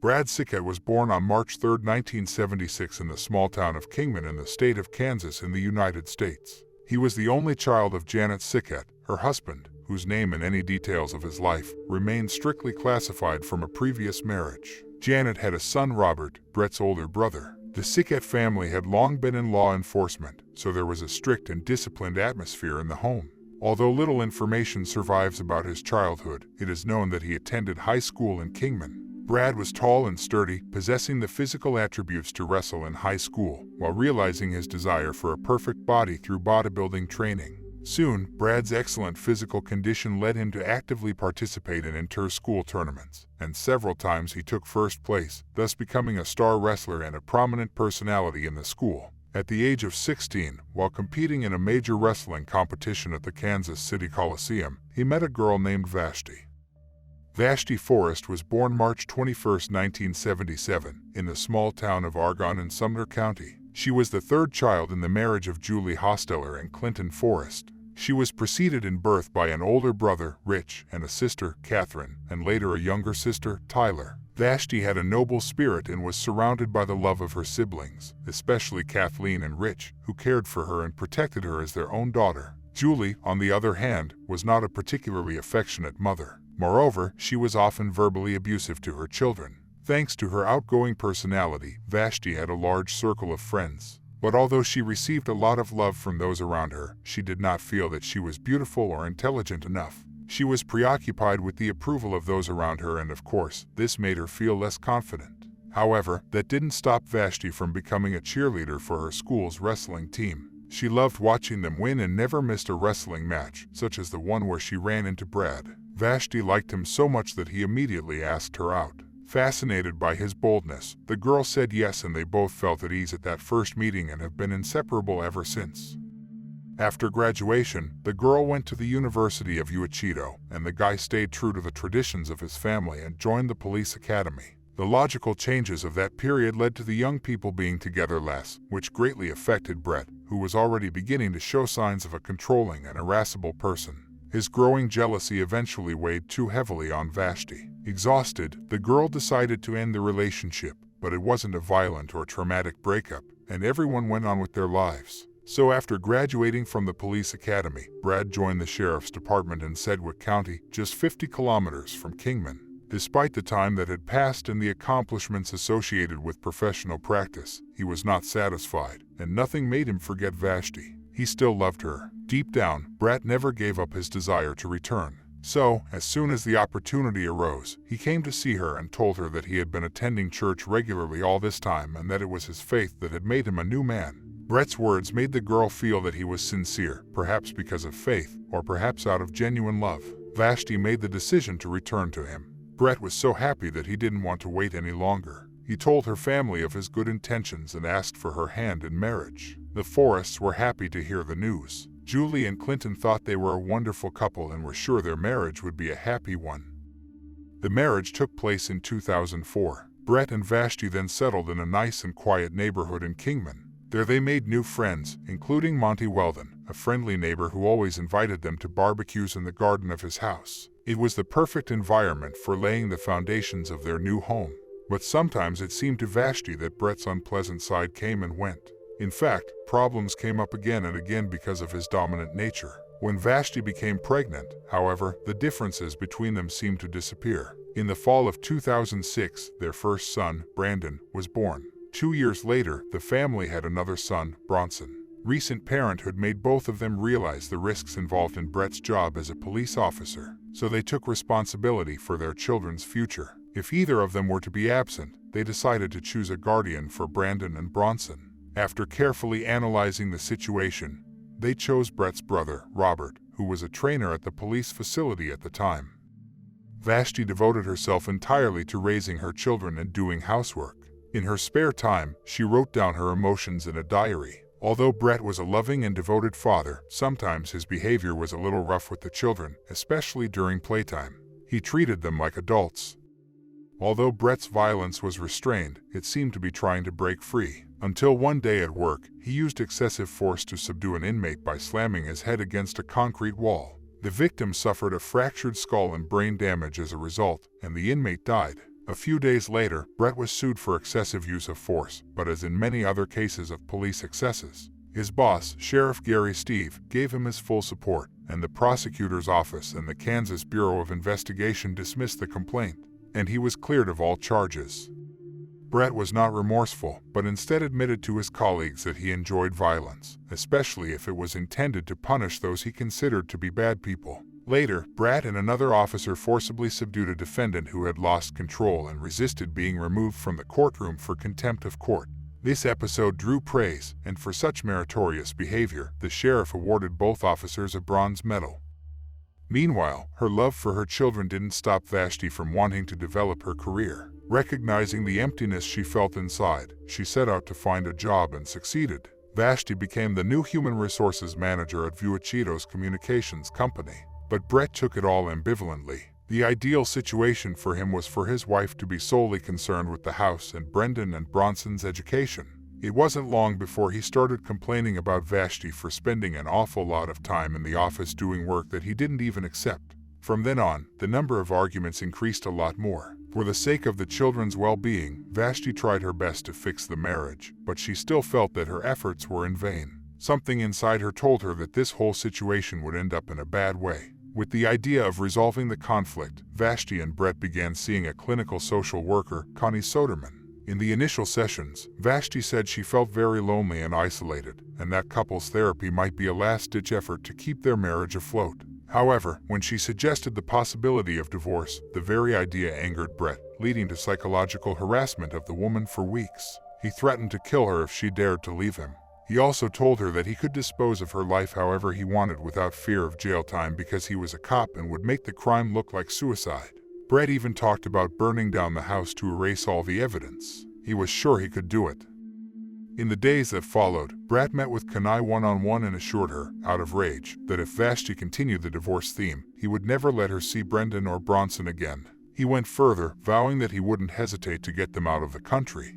Brad Sikat was born on March 3, 1976 in the small town of Kingman in the state of Kansas in the United States. He was the only child of Janet Sikat, her husband, whose name and any details of his life remain strictly classified from a previous marriage. Janet had a son, Robert, Brett's older brother. The Sikat family had long been in law enforcement, so there was a strict and disciplined atmosphere in the home. Although little information survives about his childhood, it is known that he attended high school in Kingman. Brad was tall and sturdy, possessing the physical attributes to wrestle in high school, while realizing his desire for a perfect body through bodybuilding training. Soon, Brad's excellent physical condition led him to actively participate in inter-school tournaments, and several times he took first place, thus becoming a star wrestler and a prominent personality in the school. At the age of 16, while competing in a major wrestling competition at the Kansas City Coliseum, he met a girl named Vashti. Vashti Forrest was born March 21, 1977, in the small town of Argonne in Sumner County. She was the third child in the marriage of Julie Hosteller and Clinton Forrest. She was preceded in birth by an older brother, Rich, and a sister, Catherine, and later a younger sister, Tyler. Vashti had a noble spirit and was surrounded by the love of her siblings, especially Kathleen and Rich, who cared for her and protected her as their own daughter. Julie, on the other hand, was not a particularly affectionate mother. Moreover, she was often verbally abusive to her children. Thanks to her outgoing personality, Vashti had a large circle of friends. But although she received a lot of love from those around her, she did not feel that she was beautiful or intelligent enough. She was preoccupied with the approval of those around her, and of course, this made her feel less confident. However, that didn't stop Vashti from becoming a cheerleader for her school's wrestling team. She loved watching them win and never missed a wrestling match, such as the one where she ran into Brad. Vashti liked him so much that he immediately asked her out. Fascinated by his boldness, the girl said yes, and they both felt at ease at that first meeting and have been inseparable ever since. After graduation, the girl went to the University of Uachito, and the guy stayed true to the traditions of his family and joined the police academy. The logical changes of that period led to the young people being together less, which greatly affected Brett, who was already beginning to show signs of a controlling and irascible person. His growing jealousy eventually weighed too heavily on Vashti. Exhausted, the girl decided to end the relationship, but it wasn't a violent or traumatic breakup, and everyone went on with their lives. So after graduating from the police academy, Brad joined the sheriff's department in Sedgwick County, just 50 kilometers from Kingman. Despite the time that had passed and the accomplishments associated with professional practice, he was not satisfied, and nothing made him forget Vashti. He still loved her. Deep down, Brad never gave up his desire to return. So, as soon as the opportunity arose, he came to see her and told her that he had been attending church regularly all this time and that it was his faith that had made him a new man. Brett's words made the girl feel that he was sincere, perhaps because of faith, or perhaps out of genuine love. Vashti made the decision to return to him. Brett was so happy that he didn't want to wait any longer. He told her family of his good intentions and asked for her hand in marriage. The Forrests were happy to hear the news. Julie and Clinton thought they were a wonderful couple and were sure their marriage would be a happy one. The marriage took place in 2004. Brett and Vashti then settled in a nice and quiet neighborhood in Kingman. There they made new friends, including Monty Weldon, a friendly neighbor who always invited them to barbecues in the garden of his house. It was the perfect environment for laying the foundations of their new home. But sometimes it seemed to Vashti that Brett's unpleasant side came and went. In fact, problems came up again and again because of his dominant nature. When Vashti became pregnant, however, the differences between them seemed to disappear. In the fall of 2006, their first son, Brandon, was born. 2 years later, the family had another son, Bronson. Recent parenthood made both of them realize the risks involved in Brett's job as a police officer, so they took responsibility for their children's future. If either of them were to be absent, they decided to choose a guardian for Brandon and Bronson. After carefully analyzing the situation, they chose Brett's brother, Robert, who was a trainer at the police facility at the time. Vashti devoted herself entirely to raising her children and doing housework. In her spare time, she wrote down her emotions in a diary. Although Brett was a loving and devoted father, sometimes his behavior was a little rough with the children, especially during playtime. He treated them like adults. Although Brett's violence was restrained, it seemed to be trying to break free. Until one day at work, he used excessive force to subdue an inmate by slamming his head against a concrete wall. The victim suffered a fractured skull and brain damage as a result, and the inmate died. A few days later, Brett was sued for excessive use of force, but as in many other cases of police excesses, his boss, Sheriff Gary Steve, gave him his full support, and the prosecutor's office and the Kansas Bureau of Investigation dismissed the complaint, and he was cleared of all charges. Brett was not remorseful, but instead admitted to his colleagues that he enjoyed violence, especially if it was intended to punish those he considered to be bad people. Later, Brett and another officer forcibly subdued a defendant who had lost control and resisted being removed from the courtroom for contempt of court. This episode drew praise, and for such meritorious behavior, the sheriff awarded both officers a bronze medal. Meanwhile, her love for her children didn't stop Vashti from wanting to develop her career. Recognizing the emptiness she felt inside, she set out to find a job and succeeded. Vashti became the new human resources manager at Vuacito's communications company. But Brett took it all ambivalently. The ideal situation for him was for his wife to be solely concerned with the house and Brendan and Bronson's education. It wasn't long before he started complaining about Vashti for spending an awful lot of time in the office doing work that he didn't even accept. From then on, the number of arguments increased a lot more. For the sake of the children's well-being, Vashti tried her best to fix the marriage, but she still felt that her efforts were in vain. Something inside her told her that this whole situation would end up in a bad way. With the idea of resolving the conflict, Vashti and Brett began seeing a clinical social worker, Connie Soderman. In the initial sessions, Vashti said she felt very lonely and isolated, and that couples therapy might be a last-ditch effort to keep their marriage afloat. However, when she suggested the possibility of divorce, the very idea angered Brett, leading to psychological harassment of the woman for weeks. He threatened to kill her if she dared to leave him. He also told her that he could dispose of her life however he wanted without fear of jail time because he was a cop and would make the crime look like suicide. Brett even talked about burning down the house to erase all the evidence. He was sure he could do it. In the days that followed, Brett met with Connie one-on-one and assured her, out of rage, that if Vashti continued the divorce theme, he would never let her see Brendan or Bronson again. He went further, vowing that he wouldn't hesitate to get them out of the country.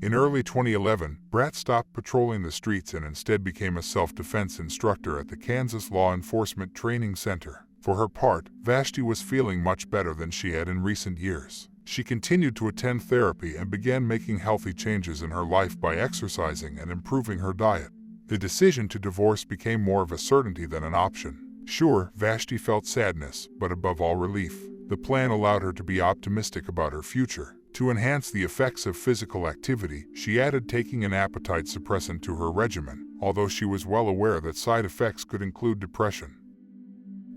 In early 2011, Brett stopped patrolling the streets and instead became a self-defense instructor at the Kansas Law Enforcement Training Center. For her part, Vashti was feeling much better than she had in recent years. She continued to attend therapy and began making healthy changes in her life by exercising and improving her diet. The decision to divorce became more of a certainty than an option. Sure, Vashti felt sadness, but above all relief. The plan allowed her to be optimistic about her future. To enhance the effects of physical activity, she added taking an appetite suppressant to her regimen, although she was well aware that side effects could include depression.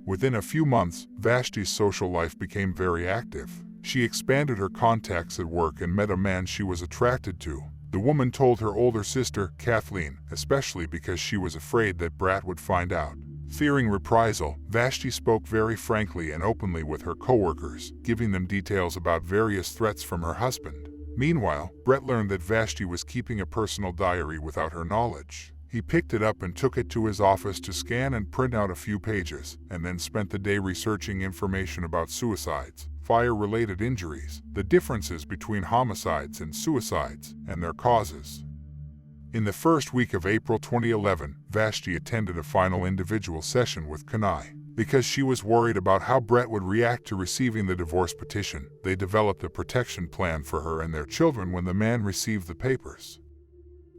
Within a few months, Vashti's social life became very active. She expanded her contacts at work and met a man she was attracted to. The woman told her older sister, Kathleen, especially because she was afraid that Brett would find out. Fearing reprisal, Vashti spoke very frankly and openly with her coworkers, giving them details about various threats from her husband. Meanwhile, Brett learned that Vashti was keeping a personal diary without her knowledge. He picked it up and took it to his office to scan and print out a few pages, and then spent the day researching information about suicides, fire-related injuries, the differences between homicides and suicides, and their causes. In the first week of April 2011, Vashti attended a final individual session with Connie. Because she was worried about how Brett would react to receiving the divorce petition, they developed a protection plan for her and their children when the man received the papers.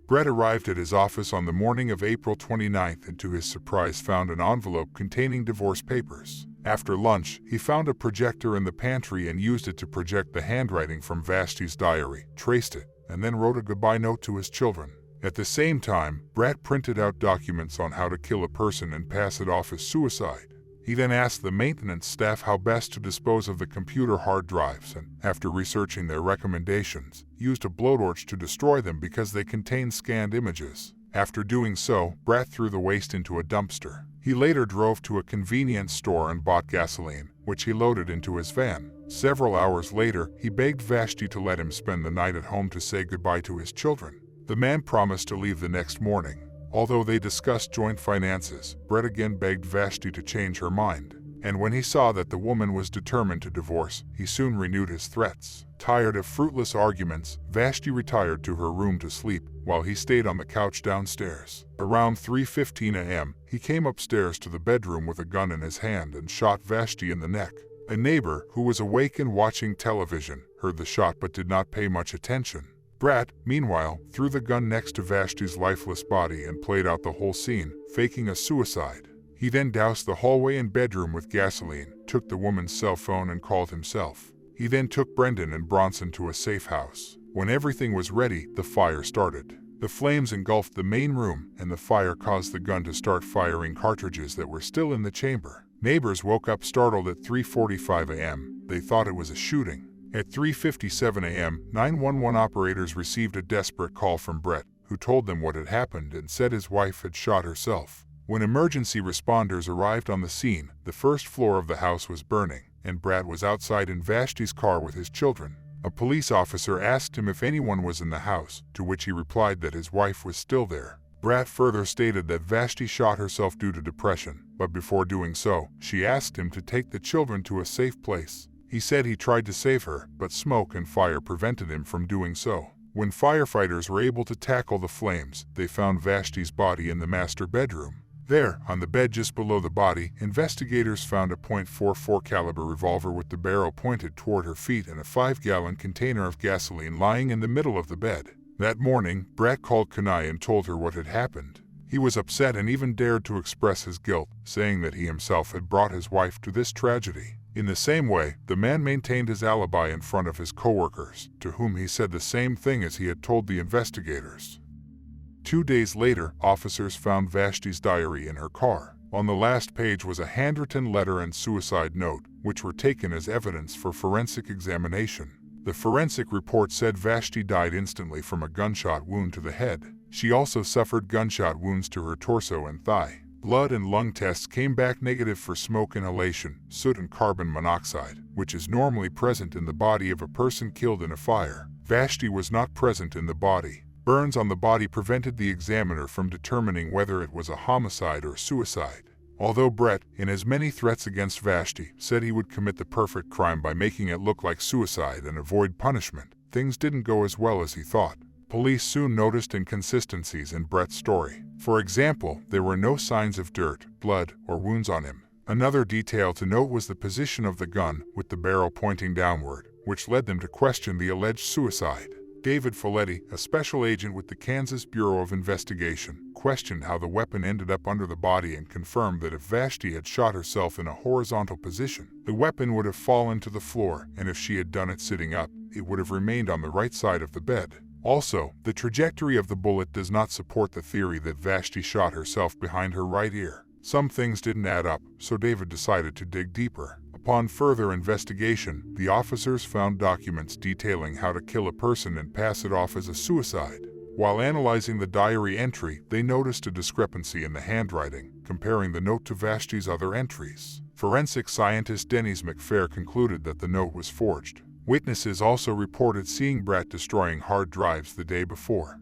Brett arrived at his office on the morning of April 29th and to his surprise found an envelope containing divorce papers. After lunch, he found a projector in the pantry and used it to project the handwriting from Vashti's diary, traced it, and then wrote a goodbye note to his children. At the same time, Brett printed out documents on how to kill a person and pass it off as suicide. He then asked the maintenance staff how best to dispose of the computer hard drives and, after researching their recommendations, used a blowtorch to destroy them because they contained scanned images. After doing so, Brett threw the waste into a dumpster. He later drove to a convenience store and bought gasoline, which he loaded into his van. Several hours later, he begged Vashti to let him spend the night at home to say goodbye to his children. The man promised to leave the next morning. Although they discussed joint finances, Brett again begged Vashti to change her mind. And when he saw that the woman was determined to divorce, he soon renewed his threats. Tired of fruitless arguments, Vashti retired to her room to sleep, while he stayed on the couch downstairs. Around 3:15 a.m., he came upstairs to the bedroom with a gun in his hand and shot Vashti in the neck. A neighbor, who was awake and watching television, heard the shot but did not pay much attention. Brett, meanwhile, threw the gun next to Vashti's lifeless body and played out the whole scene, faking a suicide. He then doused the hallway and bedroom with gasoline, took the woman's cell phone and called himself. He then took Brendan and Bronson to a safe house. When everything was ready, the fire started. The flames engulfed the main room, and the fire caused the gun to start firing cartridges that were still in the chamber. Neighbors woke up startled at 3:45 a.m. They thought it was a shooting. At 3:57 a.m., 911 operators received a desperate call from Brett, who told them what had happened and said his wife had shot herself. When emergency responders arrived on the scene, the first floor of the house was burning, and Brett was outside in Vashti's car with his children. A police officer asked him if anyone was in the house, to which he replied that his wife was still there. Brett further stated that Vashti shot herself due to depression, but before doing so, she asked him to take the children to a safe place. He said he tried to save her, but smoke and fire prevented him from doing so. When firefighters were able to tackle the flames, they found Vashti's body in the master bedroom. There, on the bed just below the body, investigators found a .44 caliber revolver with the barrel pointed toward her feet and a 5-gallon container of gasoline lying in the middle of the bed. That morning, Brett called Kenai and told her what had happened. He was upset and even dared to express his guilt, saying that he himself had brought his wife to this tragedy. In the same way, the man maintained his alibi in front of his coworkers, to whom he said the same thing as he had told the investigators. 2 days later, officers found Vashti's diary in her car. On the last page was a handwritten letter and suicide note, which were taken as evidence for forensic examination. The forensic report said Vashti died instantly from a gunshot wound to the head. She also suffered gunshot wounds to her torso and thigh. Blood and lung tests came back negative for smoke inhalation, soot and carbon monoxide, which is normally present in the body of a person killed in a fire. Vashti was not present in the body. Burns on the body prevented the examiner from determining whether it was a homicide or suicide. Although Brett, in his many threats against Vashti, said he would commit the perfect crime by making it look like suicide and avoid punishment, things didn't go as well as he thought. Police soon noticed inconsistencies in Brett's story. For example, there were no signs of dirt, blood, or wounds on him. Another detail to note was the position of the gun, with the barrel pointing downward, which led them to question the alleged suicide. David Folletti, a special agent with the Kansas Bureau of Investigation, questioned how the weapon ended up under the body and confirmed that if Vashti had shot herself in a horizontal position, the weapon would have fallen to the floor, and if she had done it sitting up, it would have remained on the right side of the bed. Also, the trajectory of the bullet does not support the theory that Vashti shot herself behind her right ear. Some things didn't add up, so David decided to dig deeper. Upon further investigation, the officers found documents detailing how to kill a person and pass it off as a suicide. While analyzing the diary entry, they noticed a discrepancy in the handwriting, comparing the note to Vashti's other entries. Forensic scientist Denise McFair concluded that the note was forged. Witnesses also reported seeing Brett destroying hard drives the day before.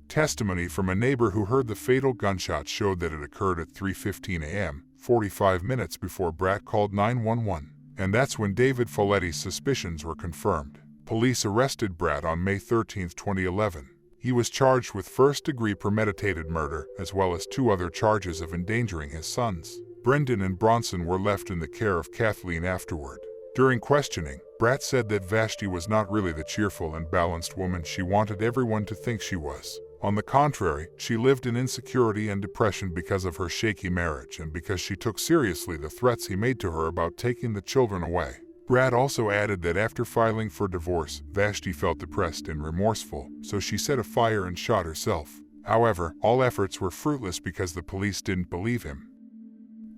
Testimony from a neighbor who heard the fatal gunshot showed that it occurred at 3:15 a.m., 45 minutes before Brett called 911. And that's when David Folletti's suspicions were confirmed. Police arrested Brett on May 13, 2011. He was charged with first-degree premeditated murder, as well as 2 other charges of endangering his sons. Brendan and Bronson were left in the care of Kathleen afterward. During questioning, Brett said that Vashti was not really the cheerful and balanced woman she wanted everyone to think she was. On the contrary, she lived in insecurity and depression because of her shaky marriage and because she took seriously the threats he made to her about taking the children away. Brett also added that after filing for divorce, Vashti felt depressed and remorseful, so she set a fire and shot herself. However, all efforts were fruitless because the police didn't believe him.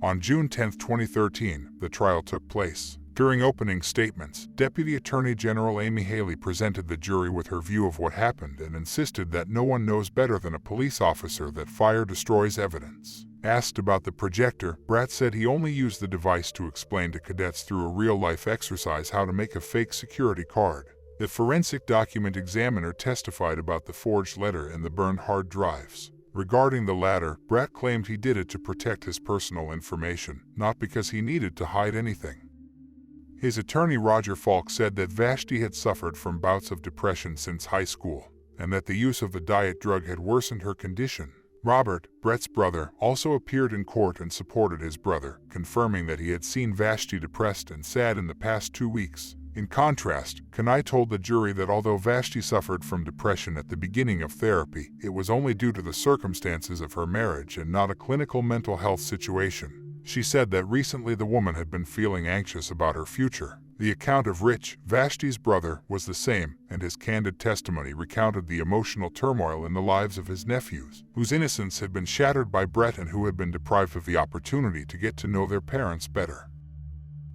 On June 10, 2013, the trial took place. During opening statements, Deputy Attorney General Amy Haley presented the jury with her view of what happened and insisted that no one knows better than a police officer that fire destroys evidence. Asked about the projector, Brett said he only used the device to explain to cadets through a real-life exercise how to make a fake security card. The forensic document examiner testified about the forged letter and the burned hard drives. Regarding the latter, Brett claimed he did it to protect his personal information, not because he needed to hide anything. His attorney Roger Falk said that Vashti had suffered from bouts of depression since high school, and that the use of the diet drug had worsened her condition. Robert, Brett's brother, also appeared in court and supported his brother, confirming that he had seen Vashti depressed and sad in the past 2 weeks. In contrast, Kanai told the jury that although Vashti suffered from depression at the beginning of therapy, it was only due to the circumstances of her marriage and not a clinical mental health situation. She said that recently the woman had been feeling anxious about her future. The account of Rich, Vashti's brother, was the same, and his candid testimony recounted the emotional turmoil in the lives of his nephews, whose innocence had been shattered by Brett and who had been deprived of the opportunity to get to know their parents better.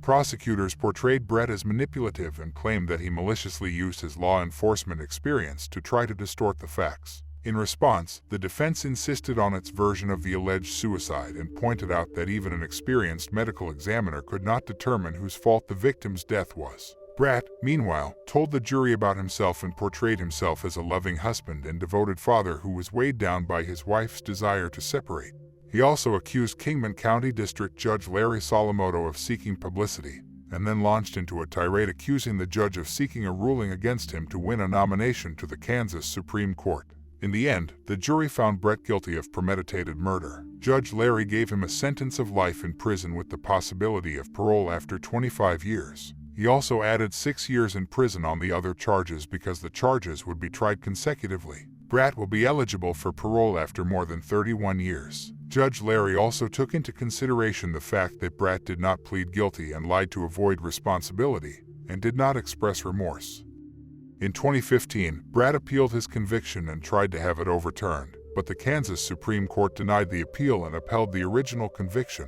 Prosecutors portrayed Brett as manipulative and claimed that he maliciously used his law enforcement experience to try to distort the facts. In response, the defense insisted on its version of the alleged suicide and pointed out that even an experienced medical examiner could not determine whose fault the victim's death was. Brett, meanwhile, told the jury about himself and portrayed himself as a loving husband and devoted father who was weighed down by his wife's desire to separate. He also accused Kingman County District Judge Larry Solomoto of seeking publicity, and then launched into a tirade accusing the judge of seeking a ruling against him to win a nomination to the Kansas Supreme Court. In the end, the jury found Brett guilty of premeditated murder. Judge Larry gave him a sentence of life in prison with the possibility of parole after 25 years. He also added 6 years in prison on the other charges because the charges would be tried consecutively. Brett will be eligible for parole after more than 31 years. Judge Larry also took into consideration the fact that Brett did not plead guilty and lied to avoid responsibility, and did not express remorse. In 2015, Brett appealed his conviction and tried to have it overturned, but the Kansas Supreme Court denied the appeal and upheld the original conviction.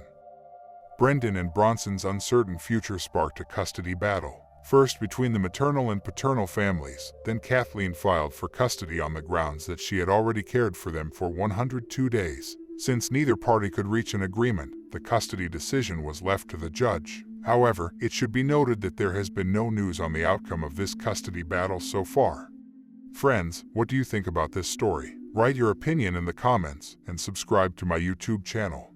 Brendan and Bronson's uncertain future sparked a custody battle, first between the maternal and paternal families. Then Kathleen filed for custody on the grounds that she had already cared for them for 102 days. Since neither party could reach an agreement, the custody decision was left to the judge. However, it should be noted that there has been no news on the outcome of this custody battle so far. Friends, what do you think about this story? Write your opinion in the comments and subscribe to my YouTube channel.